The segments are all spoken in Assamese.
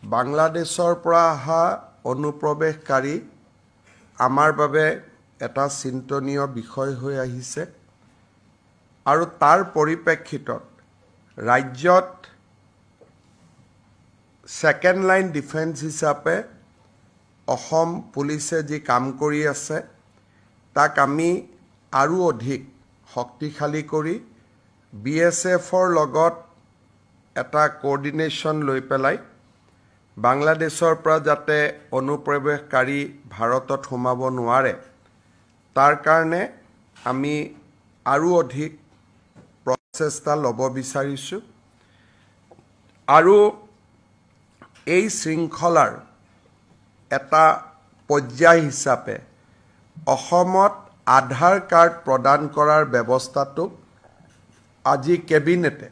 বাংলাদেশৰ পৰা অহা অনুপ্ৰৱেশকাৰী আমাৰ বাবে এটা চিন্তনীয় বিষয় হৈ আহিছে আৰু তাৰ পৰিপ্ৰেক্ষিতত ৰাজ্যত সেকেন্ড লাইন ডিফেন্স হিচাপে অসম পুলিচে যি কাম কৰি আছে তাক আমি আৰু অধিক শক্তিশালী কৰি বিএসএফৰ লগত এটা কোঅৰ্ডিনেশ্যন লৈ পেলাই বাংলাদেশৰ পৰা যাতে অনুপ্ৰৱেশকাৰী ভাৰতত সোমাব নোৱাৰে তাৰ কাৰণে আমি আৰু অধিক প্ৰচেষ্টা ল'ব বিচাৰিছো আৰু এই শৃংখলাৰ এটা পৰ্যায় হিচাপে অসমত আধাৰ কাৰ্ড প্ৰদান কৰাৰ ব্যৱস্থাটো আজি কেবিনেটে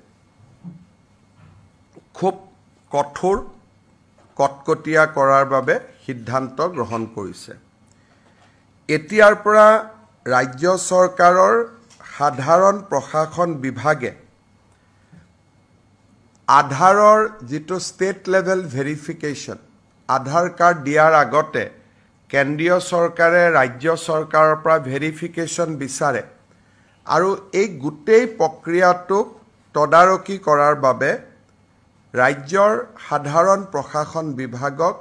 খুব কঠোৰ কটকটীয়া কৰাৰ বাবে সিদ্ধান্ত গ্ৰহণ কৰিছে এতিয়াৰ পৰা ৰাজ্য চৰকাৰৰ সাধাৰণ প্ৰশাসন বিভাগে আধাৰৰ যেটো ষ্টেট লেভেল ভেৰিফিকেশ্যন আধাৰ কাৰ্ড দিয়াৰ আগতে কেন্দ্ৰীয় চৰকাৰে ৰাজ্য চৰকাৰৰ পৰা ভেৰিফিকেশ্যন বিচাৰে আৰু এই গোটেই প্ৰক্ৰিয়াটোক তদাৰকি কৰাৰ বাবে ৰাজ্যৰ সাধাৰণ প্ৰশাসন বিভাগক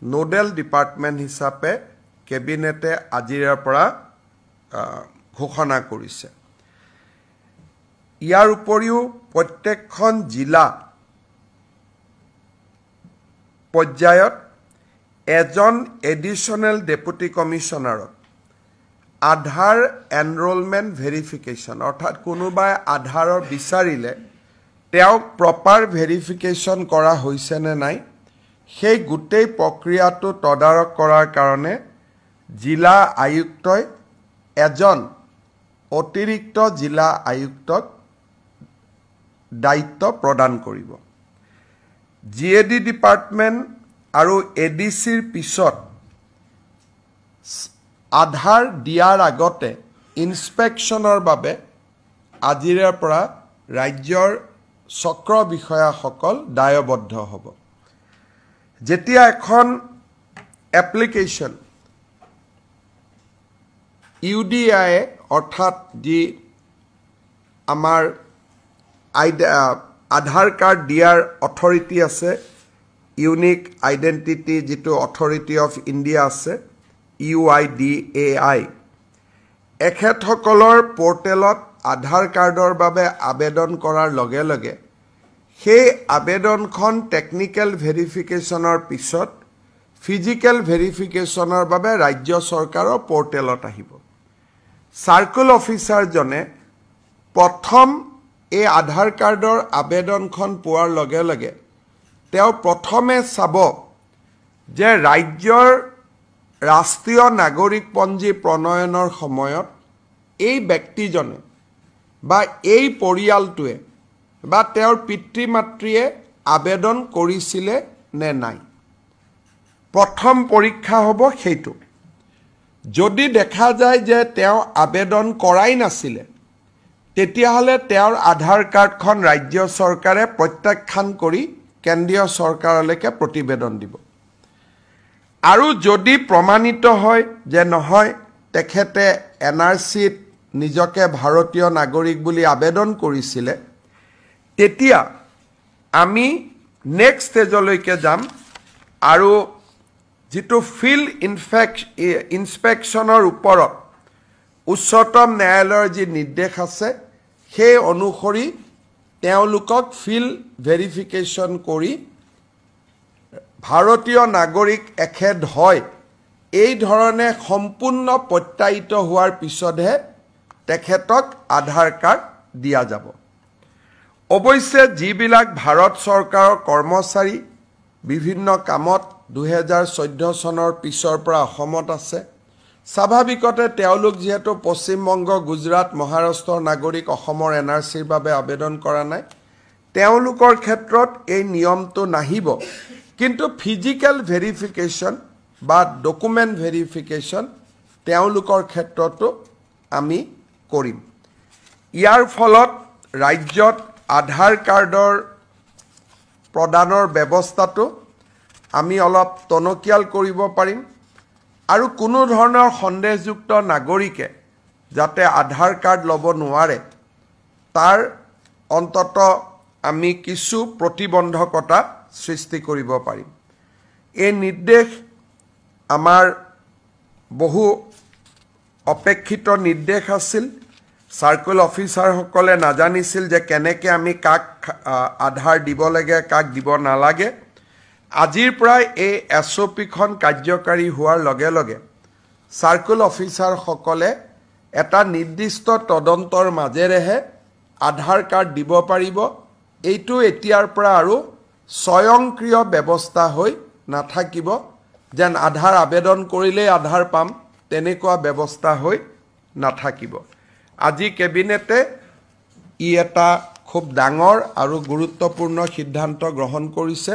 নোডেল ডিপাৰ্টমেণ্ট হিচাপে কেবিনেটে আজিৰ পৰা ঘোষণা কৰিছে ইয়াৰ উপৰিও প্ৰত্যেকখন জিলা পৰ্যায়ত এজন এডিশনাল ডেপুটি কমিশনাৰক আধাৰ এনৰোলমেণ্ট ভেৰিফিকেশ্যন অৰ্থাৎ কোনোবাই আধাৰৰ বিচাৰিলে তেওঁক প্ৰপাৰ ভেৰিফিকেশ্যন কৰা হৈছে নে নাই সেই গোটেই প্ৰক্ৰিয়াটো তদাৰক কৰাৰ কাৰণে জিলা আয়ুক্তই এজন অতিৰিক্ত জিলা আয়ুক্তক দায়িত্ব প্ৰদান কৰিব জিএডি ডিপাৰ্টমেণ্ট আৰু এডিচিৰ পিছত আধাৰ দিয়াৰ আগতে ইনস্পেকশ্যনৰ বাবে আজিৰে পৰা ৰাজ্যৰ চক্ৰ বিষয়াসকল দায়বদ্ধ হ'ব যেতিয়া এখন এপ্লিকেশ্যন ইউডিআই অৰ্থাৎ যি আমাৰ আধাৰ কাৰ্ড দিয়াৰ অথৰিটি আছে ইউনিক আইডেন্টিটি যেটো অথৰিটি অফ ইণ্ডিয়া আছে UIDAI এখেতসকলৰ পৰ্টেলত আধাৰ কাৰ্ডৰ বাবে আবেদন কৰাৰ লগে লগে সেই আবেদনখন টেকনিক্যাল ভেৰিফিকেশ্যনৰ পিছত ফিজিক্যাল ভেৰিফিকেশ্যনৰ বাবে ৰাজ্য চৰকাৰৰ পৰ্টেলত আহিব সাৰ্কেল অফিচাৰজনে প্ৰথম এই আধাৰ কাৰ্ডৰ আবেদনখন পোৱাৰ লগে লগে তেওঁ প্ৰথমে চাব যে ৰাজ্যৰ ৰাষ্ট্ৰীয় নাগৰিকপঞ্জী প্ৰণয়নৰ সময়ত এই ব্যক্তিজনে বা এই পৰিয়ালটোৱে বা তেওঁৰ পিতৃ মাতৃয়ে আবেদন কৰিছিলে নে নাই প্ৰথম পৰীক্ষা হ'ব সেইটো যদি দেখা যায় যে তেওঁ আবেদন কৰাই নাছিলে তেতিয়াহলে তেওঁৰ আধাৰ কাৰ্ডখন ৰাজ্য চৰকাৰে প্ৰত্যাখ্যান কৰি কেন্দ্ৰীয় চৰকাৰলৈকে প্ৰতিবেদন দিব আৰু যদি প্ৰমাণিত হয় যে নহয় তেখেতে এনআৰসিত নিজকে ভাৰতীয় নাগৰিক বুলি আবেদন কৰিছিলে তেতিয়া আমি নেক্সট ষ্টেজলৈকে যাম আৰু যেটো ফিল্ড ইনস্পেকশ্যনৰ ওপৰত উচ্চতম ন্যায়ালয়ৰ যি নিৰ্দেশ আছে সেই অনুসৰি তেওঁলোকক ফিল্ড ভেৰিফিকেশ্যন কৰি ভাৰতীয় নাগৰিক এখেত হয় এই ধৰণে সম্পূৰ্ণ প্ৰত্যায়িত হোৱাৰ পিছতহে তেখেতক আধাৰ কাৰ্ড দিয়া যাব অৱশ্যে যিবিলাক ভাৰত চৰকাৰৰ কৰ্মচাৰী বিভিন্ন কামত 2014 চনৰ পিছৰ পৰা অসমত আছে স্বাভাৱিকতে তেওঁলোক যেহেতু পশ্চিমবংগ গুজৰাট মহাৰাষ্ট্ৰৰ নাগৰিক অসমৰ এনআৰসিৰ বাবে আবেদন কৰা নাই তেওঁলোকৰ ক্ষেত্ৰত এই নিয়মটো নাহিব কিন্তু ফিজিক্যাল ভেৰিফিকেশ্যন বা ডকুমেন্ট ভেৰিফিকেশ্যন তেওঁলোকৰ ক্ষেত্ৰতো আমি কৰিম ইয়াৰ ফলত ৰাজ্যত আধাৰ কাৰ্ডৰ প্ৰদানৰ ব্যৱস্থাটো আমি অলপ টনকিয়াল কৰিব পাৰিম আৰু কোনো ধৰণৰ সন্দেহযুক্ত নাগৰিকে যাতে আধাৰ কাৰ্ড ল'ব নোৱাৰে তাৰ অন্তত আমি কিছু প্ৰতিবন্ধকতা সৃষ্টি কৰিব পাৰিম। এই নিৰ্দেশ আমাৰ বহু অপেক্ষিত নিৰ্দেশ আছিল। সাৰ্কেল অফিচাৰসকলে নাজানিছিল যে কেনেকৈ আমি কাক আধাৰ দিব লাগে কাক দিব নালাগে। আজিৰ পৰা এই SOPখন কাৰ্যকাৰী হোৱাৰ লগে লগে সাৰ্কেল অফিচাৰসকলে এটা নিৰ্দিষ্ট তদন্তৰ মাজেৰেহে আধাৰ কাৰ্ড দিব পাৰিব। এইটো এতিয়াৰ পৰা আৰু স্বয়ংক্ৰিয় ব্যৱস্থা হৈ নাথাকিব যেন আধাৰ আবেদন কৰিলেই আধাৰ পাম তেনেকুৱা ব্যৱস্থা হৈ নাথাকিব। আজি কেবিনেটে ই এটা খুব ডাঙৰ আৰু গুৰুত্বপূৰ্ণ সিদ্ধান্ত গ্ৰহণ কৰিছে।